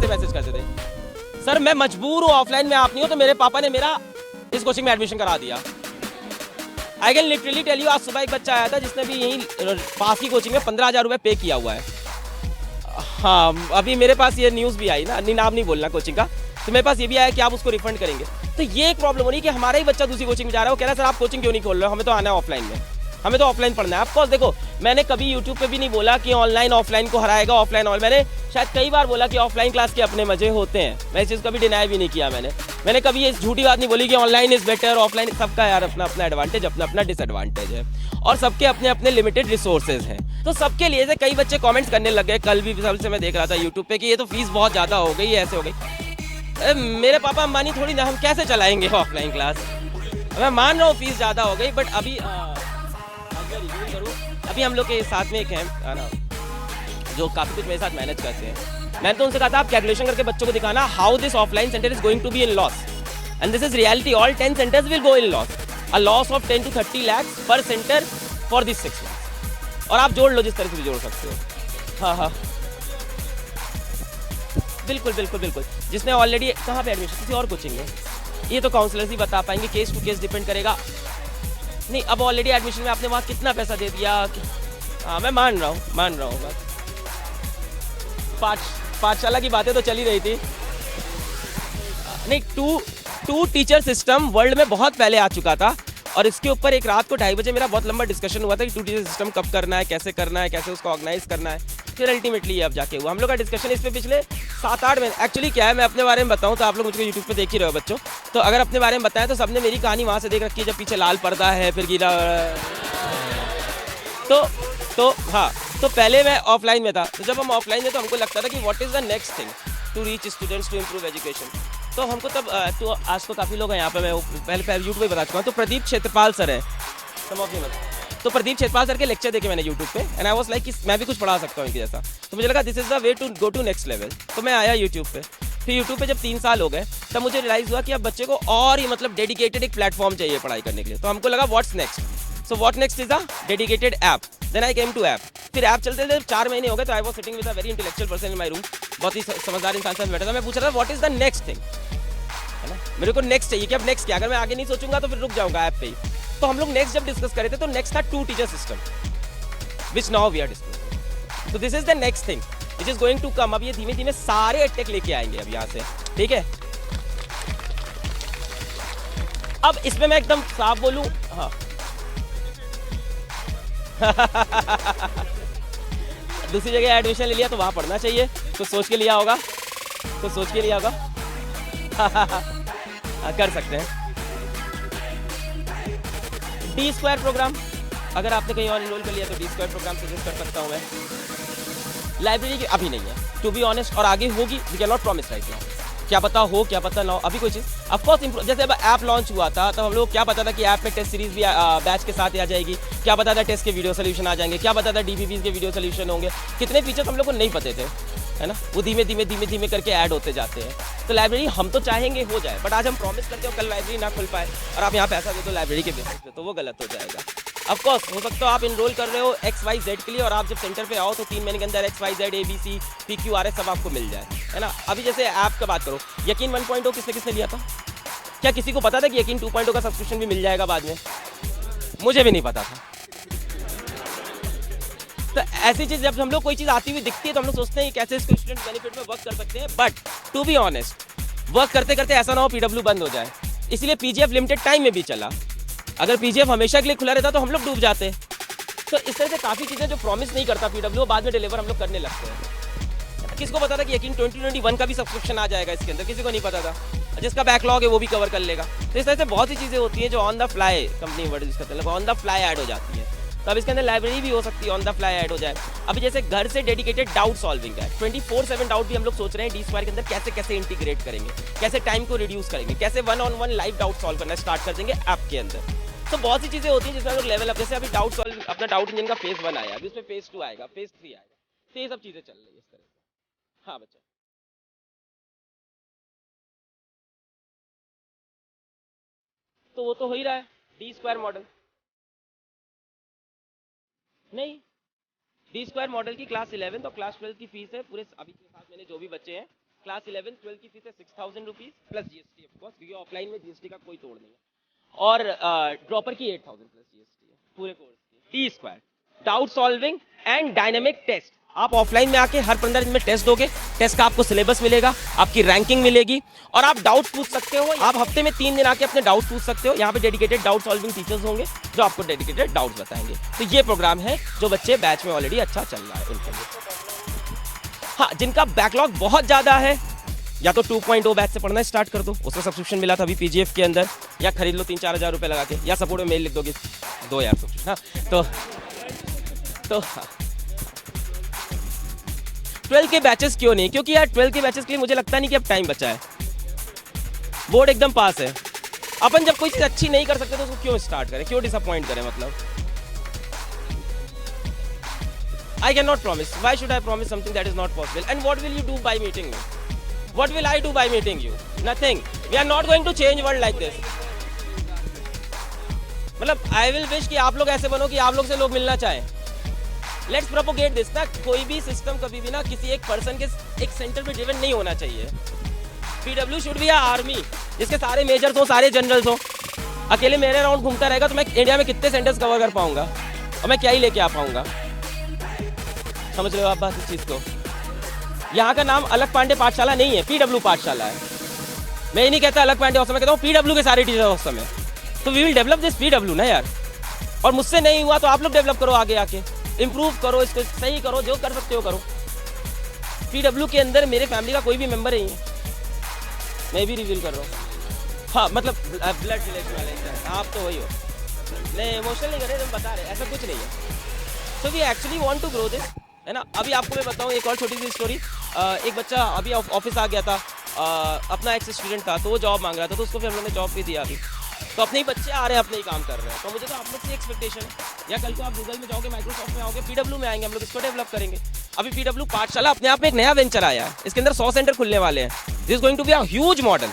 कैसे मैसेज करते थे, सर मैं मजबूर हूँ, ऑफलाइन में आप नहीं हो, तो मेरे पापा ने मेरा इस कोचिंग में एडमिशन करा दिया। I can literally tell you, आज सुबह एक बच्चा आया था जिसने भी यहीं पास की कोचिंग में 15,000 रुपये पे किया हुआ है। हाँ, अभी मेरे पास ये न्यूज़ भी आई ना, नाम नहीं बोलना कोचिंग का, तो मेरे पास ये भी आया कि आप उसको रिफंड करेंगे। तो ये एक प्रॉब्लम हो रही है कि हमारा ही बच्चा दूसरी कोचिंग में जा रहा है, वो कह रहा है सर आप कोचिंग क्यों नहीं खोल रहे हो, हमें तो आना है ऑफलाइन में, हमें तो ऑफलाइन पढ़ना है। ऑफकोर्स देखो, मैंने कभी यूट्यूब पे भी नहीं बोला कि ऑनलाइन ऑफलाइन को हराएगा, ऑफलाइन मैंने शायद कई बार बोला कि ऑफलाइन क्लास के अपने मजे होते हैं, मैं इस चीज़ कभी डिनाई भी नहीं किया। मैंने कभी ये झूठी बात नहीं बोली कि ऑनलाइन इज़ बेटर, ऑफलाइन, सबका यार अपना अपना एडवांटेज, अपना अपना डिसएडवांटेज है, और सबके अपने अपने लिमिटेड रिसोर्सेज हैं। तो सबके लिए से कई बच्चे कमेंट्स करने लग गए, कल भी सबसे मैं देख रहा था यूट्यूब पे कि ये तो फीस बहुत ज़्यादा हो गई, ऐसे हो गई। मेरे पापा अंबानी थोड़ी ना, हम कैसे चलाएंगे ऑफलाइन क्लास। मैं मान रहा हूँ फीस ज़्यादा हो गई, बट अभी रिव्यू करूँ, अभी हम लोग के साथ में एक है ना जो काफ़ी कुछ मेरे साथ मैनेज करते हैं, मैंने तो उनसे कहा था आप कैलकुलेशन करके बच्चों को दिखाना how this offline centre is going to be in loss, and this is reality, all 10 centres will go in loss, a loss of 10 to 30 lakhs per centre for this 6 months। और आप जोड़ लो जिस तरह से भी जोड़ सकते हो। हाँ, बिल्कुल बिल्कुल बिल्कुल, जिसने ऑलरेडी कहाँ पे एडमिशन, किसी और कोचिंग में, ये तो काउंसलर्स ही बता पाएंगे, केस टू केस डिपेंड करेगा। नहीं, अब ऑलरेडी एडमिशन में आपने वहाँ कितना पैसा दे दिया। हाँ, मैं मान रहा हूँ बस पाठशाला की बातें तो चल ही रही थी। नहीं, टू टीचर सिस्टम वर्ल्ड में बहुत पहले आ चुका था, और इसके ऊपर एक रात को 2:30 बजे मेरा बहुत लंबा डिस्कशन हुआ था कि 2 टीचर सिस्टम कब करना है, कैसे उसको ऑर्गेनाइज करना है। फिर अल्टीमेटली अब जाके हुआ हम लोग का डिस्कशन इस पे पिछले 7-8 महीने। एक्चुअली क्या है, मैं अपने बारे में बताऊं तो आप लोग मुझको यूट्यूब पे देख ही रहे हो बच्चों, तो अगर अपने बारे में बताएं तो सबने मेरी कहानी वहाँ से देख रखी है, जब पीछे लाल पर्दा है, फिर गीला। हाँ, तो पहले मैं ऑफलाइन में था, तो जब हम ऑफलाइन में तो हमको लगता था कि what is the next thing to reach students to improve education. तो हमको तब तो आज तो काफ़ी लोग हैं यहाँ पे, मैं पहले यूट्यूब पे बता चुका हूँ। तो प्रदीप क्षेत्रपाल सर है, सम ऑफ यू नो, तो प्रदीप क्षेत्रपाल सर के लेक्चर देखे मैंने यूट्यूब पे, एंड आई वाज लाइक कि मैं भी कुछ पढ़ा सकता हूँ इनके जैसा। तो मुझे लगा this is the way to go to next level. तो मैं आया यूट्यूब पे, फिर यूट्यूब पे जब 3 साल हो गए तब मुझे रियलाइज़ हुआ कि अब बच्चे को और ही मतलब डेडिकेटेड एक प्लेटफॉर्म चाहिए पढ़ाई करने के लिए। तो हमको लगा what's next, so what next is a dedicated app. Then I came to app. फिर ऐप चलते 4 महीने हो गए, तो I was sitting with a very intellectual person in my room, बहुत ही समझदार इंसान से बैठा था। मैं पूछ रहा था what is the next thing, है ना, मेरे को नेक्स्ट चाहिए कि अब नेक्स्ट क्या, अगर मैं आगे नहीं सोचूंगा तो फिर रुक जाऊंगा ऐप पे ही। तो हम लोग नेक्स्ट जब डिस्कस कर रहे थे तो नेक्स्ट था 2 teacher system, which now we are discussing. तो this is the next thing which is going to come. अब ये धीमे धीमे सारे एडटेक लेके आएंगे अब यहाँ से, ठीक है। अब इसमें मैं एकदम साफ बोलूं, हाँ दूसरी जगह एडमिशन ले लिया तो वहां पढ़ना चाहिए, कुछ सोच के लिया होगा, कर सकते हैं। D² प्रोग्राम, अगर आपने कहीं और इनरोल कर लिया तो D² प्रोग्राम सजेस्ट कर सकता हूँ मैं। लाइब्रेरी की अभी नहीं है टू बी ऑनेस्ट, और आगे होगी, we can not promise right now, क्या पता हो क्या पता ना हो, अभी कोई चीज़ ऑफकोर्स। जैसे अब ऐप लॉन्च हुआ था तब हम लोग क्या पता था कि ऐप में टेस्ट सीरीज भी बैच के साथ आ जाएगी, क्या पता था टेस्ट के वीडियो सोल्यूशन आ जाएंगे, क्या पता था DBBs के वीडियो सोल्यूशन होंगे, कितने फीचर्स हम लोग को नहीं पते थे, है ना। वो धीमे धीमे करके ऐड होते जाते हैं। तो लाइब्रेरी हम तो चाहेंगे हो जाए, बट आज हम प्रॉमिस करते हो कल लाइब्रेरी ना खुल पाए और आप यहाँ पैसा दे दो लाइब्रेरी के बेसिस पे, तो वो गलत हो जाएगा। ऑफकोर्स हो सकता है आप इनरोल कर रहे हो XYZ के लिए, और आप जब सेंटर पे आओ तो 3 महीने के अंदर XYZ ABC PQRS सब आपको मिल जाए, है ना। अभी जैसे ऐप का बात करो, यकीन 1.0 किसने लिया था? क्या किसी को पता था कि यकीन 2.0 का सब्सक्रिप्शन भी मिल जाएगा बाद में? मुझे भी नहीं पता था। तो ऐसी चीज़ जब हम लोग कोई चीज़ आती हुई दिखती है तो हम लोग सोचते हैं कि कैसे इसको स्टूडेंट बेनिफिट में वर्क कर सकते हैं, but to be honest work करते करते ऐसा ना हो PW बंद हो जाए, इसलिए PGF लिमिटेड टाइम में भी चला। अगर PGF हमेशा के लिए खुला रहता तो हम लोग डूब जाते। तो इस तरह से काफ़ी चीज़ें जो प्रॉमिस नहीं करता PW, बाद में डिलीवर हम लोग करने लगते हैं। किसको पता था कि यकीन 2021 का भी सब्सक्रिप्शन आ जाएगा इसके अंदर? किसी को नहीं पता था। जिसका बैकलॉग है वो भी कवर कर लेगा। तो इस तरह से बहुत सी चीज़ें होती हैं जो on the fly, company word use करते हैं, ऑन द फ्लाई ऐड हो जाती है। तो अब इसके अंदर लाइब्रेरी भी हो सकती है ऑन द फ्लाई ऐड हो जाए। अभी जैसे घर से डेडिकेटेड डाउट सॉल्विंग है, 24/7 डाउट भी हम लोग सोच रहे हैं D² के अंदर कैसे इंटीग्रेट करेंगे, कैसे टाइम को रिड्यूस करेंगे, कैसे 1-on-1 लाइव डाउट सॉल्व करना स्टार्ट कर देंगे ऐप के अंदर। तो बहुत सी चीज़ें होती हैं जिसमें हम लोग लेवल अप, जैसे अभी डाउट सॉल्व, अपना डाउट इंजन का फेज 1 आया, अभी उसमें फेज 2 आएगा, फेज 3 आएगा। तो ये सब चीज़ें चल रही है इस तरह से। हाँ बच्चा, तो वो तो हो ही रहा है D² मॉडल। नहीं, D² मॉडल की क्लास 11 और क्लास 12 की फीस है पूरे अभी के 7 महीने जो भी बच्चे हैं क्लास 11 12 की फीस है 6,000 rupees plus GST of course, क्योंकि ऑफलाइन में जीएसटी का कोई तोड़ नहीं है। और ड्रॉपर की 8,000 प्लस जीएसटी है पूरे कोर्स की। T square, doubt solving and dynamic test. आप ऑफलाइन में आके हर 15 दिन में टेस्ट दोगे, टेस्ट का आपको सिलेबस मिलेगा, आपकी रैंकिंग मिलेगी और आप डाउट पूछ सकते हो। आप हफ्ते में 3 दिन आके अपने डाउट पूछ सकते हो। यहाँ पे डेडिकेटेड डाउट सॉल्विंग टीचर्स होंगे जो आपको डेडिकेटेड डाउट्स बताएंगे। तो ये प्रोग्राम है जो बच्चे बैच में ऑलरेडी अच्छा चल रहा है उनके लिए। हाँ, जिनका बैकलॉग बहुत ज़्यादा है या तो 2.0 बैच से पढ़ना स्टार्ट कर दो, उसका सब्सक्रिप्शन मिला था अभी पीजीएफ के अंदर, या खरीद लो 3-4 हज़ार रुपये लगा के, या सपोर्ट में मेल लिख दोगे दो यार सब्सक्रिप्शन। हाँ तो 12 के बैचेस क्यों नहीं? क्योंकि यार 12 के बैचेस के लिए मुझे लगता नहीं कि अब टाइम बचा है। बोर्ड एकदम पास है। अपन जब कोई चीज़ अच्छी नहीं कर सकते तो उसको क्यों स्टार्ट करें, क्यों डिसअपॉइंट करें? मतलब I cannot promise. Why should I promise something that is not possible? And what will you do by meeting me? What will I do by meeting you? Nothing. We are not going to change world like this. मतलब I will wish कि आप लोग ऐसे बनो कि आप लोग से लोग मिलना चाहें। Let's propagate this ना। कोई भी सिस्टम कभी भी ना किसी एक पर्सन के एक सेंटर पे ड्रिवन नहीं होना चाहिए। PW should be a army जिसके सारे मेजर्स हो, सारे जनरल्स हो। अकेले मेरे राउंड घूमता रहेगा तो मैं इंडिया में कितने सेंटर्स कवर कर पाऊंगा और मैं क्या ही लेके आ पाऊंगा? समझ रहे हो आप बात इस चीज़ को? यहाँ का नाम अलग पांडे पाठशाला नहीं है, PW पाठशाला है। मैं ये नहीं कहता अलग पांडे हॉस्टल, मैं कहता हूँ PW के सारे टीचर हॉस्टल में। तो we will develop this PW ना यार। और मुझसे नहीं हुआ तो आप लोग डेवलप करो, आगे आके इम्प्रूव करो, इसको सही करो, जो कर सकते हो करो। PW के अंदर मेरे फैमिली का कोई भी मेंबर नहीं है, मैं भी रिवील कर रहा हूँ। हाँ मतलब ब्लड रिलेशन वाले आप तो वही हो, नहीं इमोशनल नहीं कर रहे, तुम बता रहे, ऐसा कुछ नहीं है। So we actually want to grow this, है ना। अभी आपको मैं बताऊँ एक और छोटी सी स्टोरी। एक बच्चा अभी ऑफिस आ गया था, अपना एक्स स्टूडेंट था, तो वो जॉब मांग रहा था, तो उसको फिर हम लोगों ने जॉब भी दिया। अभी तो अपने ही बच्चे आ रहे हैं, अपने ही काम कर रहे हैं। तो मुझे तो आप लोग से एक्सपेक्टेशन है, या कल को आप गूगल में जाओगे, माइक्रोसॉफ्ट में आओगे, PW में आएंगे, हम लोग इसको डेवलप करेंगे। अभी PW पाठशाला अपने आप में एक नया वेंचर आया है, इसके अंदर 100 सेंटर खुलने वाले हैं। This going to be a huge model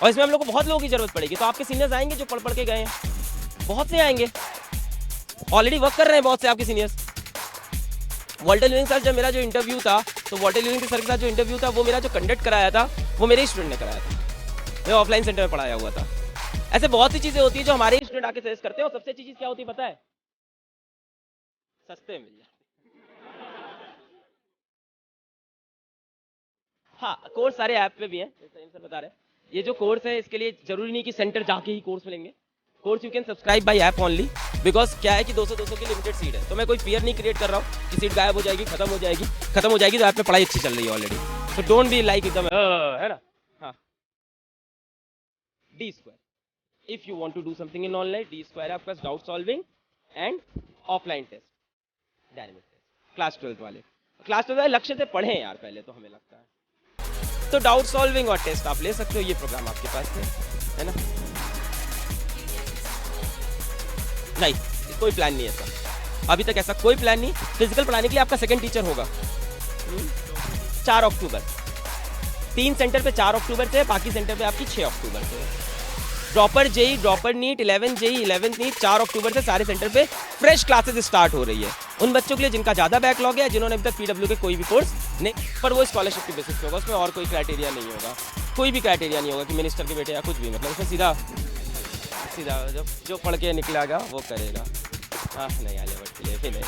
और इसमें हम लोग को बहुत लोगों की जरूरत पड़ेगी। तो आपके सीनियर्स आएंगे जो पढ़ के गए हैं, बहुत से आएंगे, ऑलरेडी वर्क कर रहे हैं बहुत से आपके सीनियर्स। वॉल्टर लिविंग सर जब मेरा जो इंटरव्यू था, तो वॉल्टर लिविंग सर के साथ जो इंटरव्यू था वो मेरा जो कंडक्ट कराया था वो मेरे ही स्टूडेंट ने कराया था, मैं ऑफलाइन सेंटर में पढ़ाया हुआ था। ऐसे बहुत सी चीजें होती है जो हमारे ही स्टूडेंट आके सजेस्ट करते हैं। और सबसे अच्छी चीज क्या होती है पता है? सस्ते मिल जाए। हाँ, कोर्स सारे ऐप पे भी हैं, सर बता रहे हैं। ये जो कोर्स है इसके लिए जरूरी नहीं कि सेंटर जाके ही कोर्स मिलेंगे। Course you can subscribe by app only, because क्या है कि 200 की लिमिटेड सीट है। तो मैं कोई फियर नहीं क्रिएट कर रहा हूँ कि सीट गायब हो जाएगी, खत्म हो जाएगी तो ऐप पे पढ़ाई अच्छी चल रही है already. So don't be like एकदम, है ना। हाँ, D square, if you want to do something in online, D square आपके पास doubt solving and offline test, dynamic test. Class 12 वाले लक्ष्य से पढ़ें यार पहले, तो हमें लगता है। तो डाउट सॉल्विंग और टेस्ट आप ले सकते हो, ये प्रोग्राम आपके पास है ना। नहीं, कोई प्लान नहीं है सर, अभी तक ऐसा कोई प्लान नहीं। फिजिकल पढ़ाने के लिए आपका सेकंड टीचर होगा 4 अक्टूबर, 3 सेंटर पे 4 अक्टूबर से, बाकी सेंटर पे आपकी 6 अक्टूबर से। Dropper JEE, dropper NEET, 11 JEE, 11 NEET 4 अक्टूबर से सारे सेंटर पे फ्रेश क्लासेस स्टार्ट हो रही है। उन बच्चों के लिए जिनका ज़्यादा बैकलॉग है, जिन्होंने अभी तक PW के कोई भी कोर्स नहीं, पर वो स्कॉलरशिप की बेसिस पे होगा, उसमें और कोई क्राइटेरिया नहीं होगा, कोई भी क्राइटेरिया नहीं होगा कि मिनिस्टर के बेटे या कुछ भी, मतलब उसमें सीधा जो पढ़ के निकलेगा वो करेगा। हाँ नहीं, आलिया भट्ट के लिए भी नहीं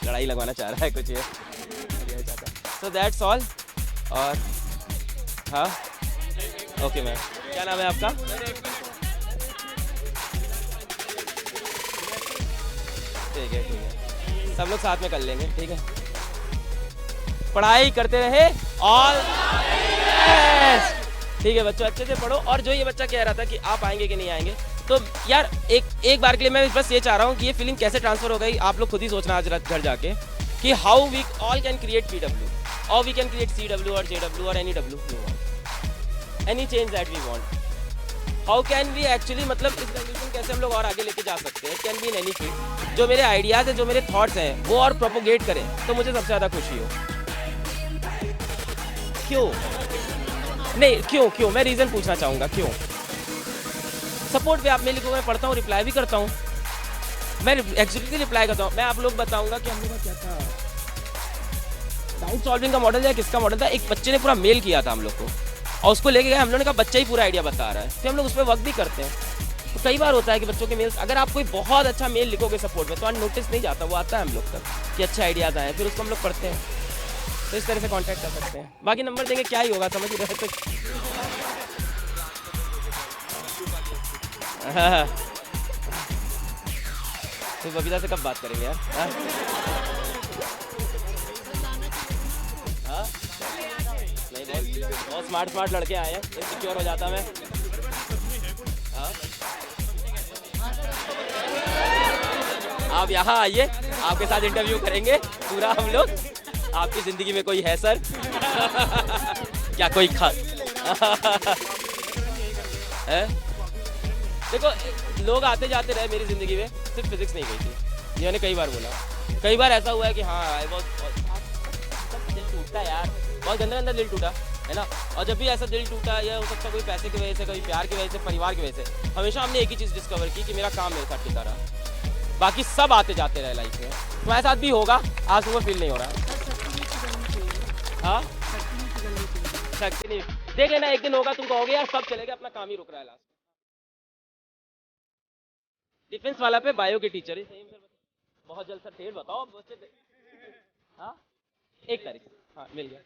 लड़ाई लगवाना चाह रहा है कुछ ये। So that's all. और हाँ ओके मैम, क्या नाम है आपका? ठीक है, सब लोग साथ में कर लेंगे, ठीक है। पढ़ाई करते रहे, ऑल ठीक है बच्चों, अच्छे से पढ़ो। और जो ये बच्चा कह रहा था कि आप आएंगे कि नहीं आएंगे, तो यार एक बार के लिए मैं बस ये चाह रहा हूँ कि ये फीलिंग कैसे ट्रांसफर हो गई, आप लोग खुद ही सोचना आज रात घर जाके कि how we all can create PW और वी कैन क्रिएट CW और JW और any W we want, any change that we want. How can we actually, मतलब इस रेवोल्यूशन कैसे हम लोग और आगे लेके जा सकते हैं। It can be in any field. जो मेरे आइडियाज़ हैं, जो मेरे थॉट्स हैं, वो और प्रोपोगेट करें तो मुझे सबसे ज़्यादा खुशी हो। क्यों नहीं, क्यों मैं रीज़न पूछना चाहूँगा, क्यों? सपोर्ट पे आप मेरे लिखो, मैं पढ़ता हूँ, रिप्लाई भी करता हूँ, मैं एग्जैक्टली रिप्लाई करता हूँ। मैं आप लोग बताऊँगा कि हम लोग का क्या था। डाउट सॉल्विंग का मॉडल या किसका मॉडल था, एक बच्चे ने पूरा मेल किया था हम लोग को और उसको लेके गए, हम लोगों ने कहा बच्चा ही पूरा आइडिया बता रहा है, फिर हम लोग उस पर वर्क भी करते हैं। तो कई बार होता है कि बच्चों के मेल्स, अगर आप कोई बहुत अच्छा मेल लिखोगे सपोर्ट में तो नोटिस नहीं जाता, वो आता है हम लोग तक कि अच्छे आइडियाज़ आए, फिर उसको हम लोग पढ़ते हैं। तो इस तरह से कॉन्टैक्ट कर सकते हैं। बाकी नंबर देंगे क्या ही होगा, समझ ही रहे तो। हाँ, तो बबीता से कब बात करेंगे यार? हाँ? हाँ? नहीं, बहुत स्मार्ट लड़के आए हैं, इनसिक्योर हो जाता मैं। हाँ? आप यहाँ आइए, आपके साथ इंटरव्यू करेंगे पूरा हम लोग। आपकी ज़िंदगी में कोई है सर? क्या कोई खास है? देखो, लोग आते जाते रहे मेरी ज़िंदगी में, सिर्फ फिजिक्स नहीं गई थी, ये मैंने कई बार बोला। कई बार ऐसा हुआ है कि हाँ बहुत दिल टूटता है यार, बहुत गंदा दिल टूटा है ना। और जब भी ऐसा दिल टूटा, या हो सकता है कोई पैसे की वजह से, कोई प्यार की वजह से, परिवार की वजह से, हमेशा हमने एक ही चीज़ डिस्कवर की कि मेरा काम मेरे साथ टिका रहा, बाकी सब आते जाते रहे लाइफ में। तुम्हारे साथ भी होगा, आज तुमको फील नहीं हो रहा है। हाँ, शक्ति नहीं, देख लेना एक दिन होगा, तुम कहोगे यार सब चले गए, अपना काम ही रुक रहा है। लास्ट डिफेंस वाला पे बायो के टीचर ही सही, बहुत जल्द सर डेट बताओ बच्चे। हाँ, 1 तारीख, हाँ मिल गया।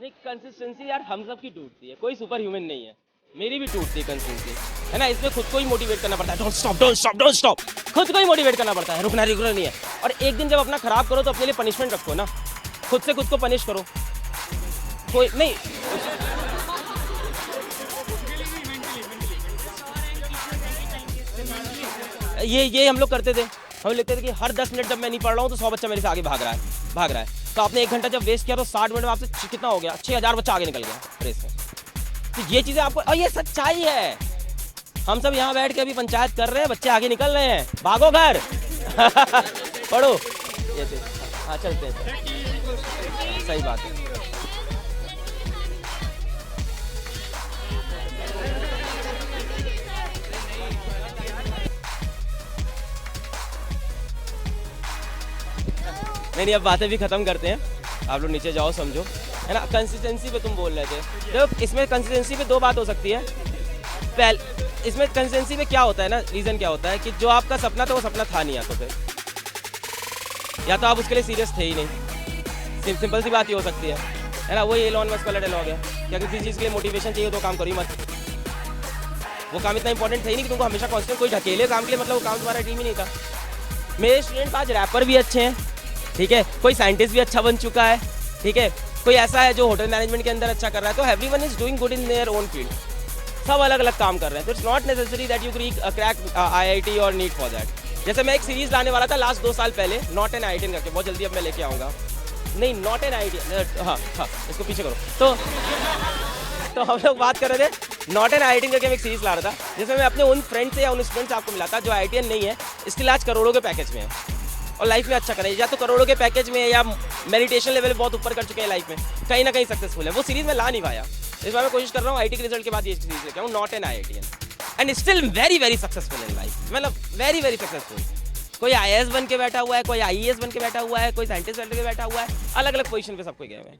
नहीं, कंसिस्टेंसी यार हम सब की टूटती है, कोई सुपर ह्यूमन नहीं है, मेरी भी टूटती है कंसिस्टेंसी, है ना। इसमें खुद को ही मोटिवेट करना पड़ता है, डोंट स्टॉप, खुद को ही मोटिवेट करना पड़ता है, रुकना नहीं है। और एक दिन जब अपना खराब करो तो अपने लिए पनिशमेंट रखो ना, खुद से खुद को पनिश करो, कोई नहीं। ये हम लोग करते थे, हम लिखते थे कि हर 10 मिनट जब मैं नहीं पढ़ रहा हूँ तो 100 बच्चा मेरे से आगे भाग रहा है। तो आपने 1 घंटा जब वेस्ट किया तो 60 मिनट में आपसे कितना हो गया, 6000 बच्चा आगे निकल गया रेस में। तो ये चीज़ें आपको, और ये सच्चाई है। हम सब यहाँ बैठ के अभी पंचायत कर रहे हैं, बच्चे आगे निकल रहे हैं, भागो घर पढ़ो। ये हाँ, चलते हैं, सही बात है। नहीं, अब बातें भी ख़त्म करते हैं, आप लोग नीचे जाओ, समझो, है ना। कंसिस्टेंसी पे तुम बोल रहे थे, तो इसमें कंसिस्टेंसी पे 2 बात हो सकती है। इसमें कंसिस्टेंसी पे क्या होता है ना, रीज़न क्या होता है कि जो आपका सपना था वो सपना था नहीं, या तो आप उसके लिए सीरियस थे ही नहीं, सिंपल सी बात ही हो सकती है ना। वही एलोन मस्क वाला डायलॉग है कि अगर किसी चीज़ के लिए मोटिवेशन चाहिए तो काम करो ही मत, वो काम इतना इंपॉर्टेंट था ही नहीं कि तुमको हमेशा कॉन्स्टेंट कोई ढकेले काम के लिए, मतलब वो काम तुम्हारा ड्रीम ही नहीं था। मेरे स्टूडेंट आज रैपर भी अच्छे हैं, ठीक है, कोई साइंटिस्ट भी अच्छा बन चुका है, ठीक है, कोई ऐसा है जो होटल मैनेजमेंट के अंदर अच्छा कर रहा है। तो everyone is doing good in their own field, सब अलग अलग काम कर रहे हैं। तो it's not necessary that you crack IIT और नीट फॉर दैट। जैसे मैं एक सीरीज लाने वाला था लास्ट 2 साल पहले, नॉट एन IIT करके, बहुत जल्दी अब मैं लेके आऊँगा। नहीं, नॉट एन IIT, हाँ, इसको पीछे करो। तो हम लोग बात कर रहे थे नॉट एन IIT करके मैं एक सीरीज ला रहा था, जिसमें मैं अपने उन फ्रेंड से या उन स्टूडेंट से आपको मिला था जो IITian नहीं है, स्टिल आज करोड़ों के पैकेज में है और लाइफ में अच्छा करें, या तो करोड़ों के पैकेज में या मेडिटेशन लेवल बहुत ऊपर कर चुके हैं लाइफ में, कहीं ना कहीं सक्सेसफुल है। वो सीरीज में ला नहीं पाया, इस बार मैं कोशिश कर रहा हूँ IIT के रिजल्ट के बाद ये सीरीज लेके आऊँ, not an IITian and still very successful in life, मतलब वेरी सक्सेसफुल। कोई IAS बन के बैठा हुआ है, कोई IES बन के बैठा हुआ है, कोई साइंटिस्ट बन के बैठा हुआ है, अलग अलग पोजीशन पे सबको गए हुए हैं।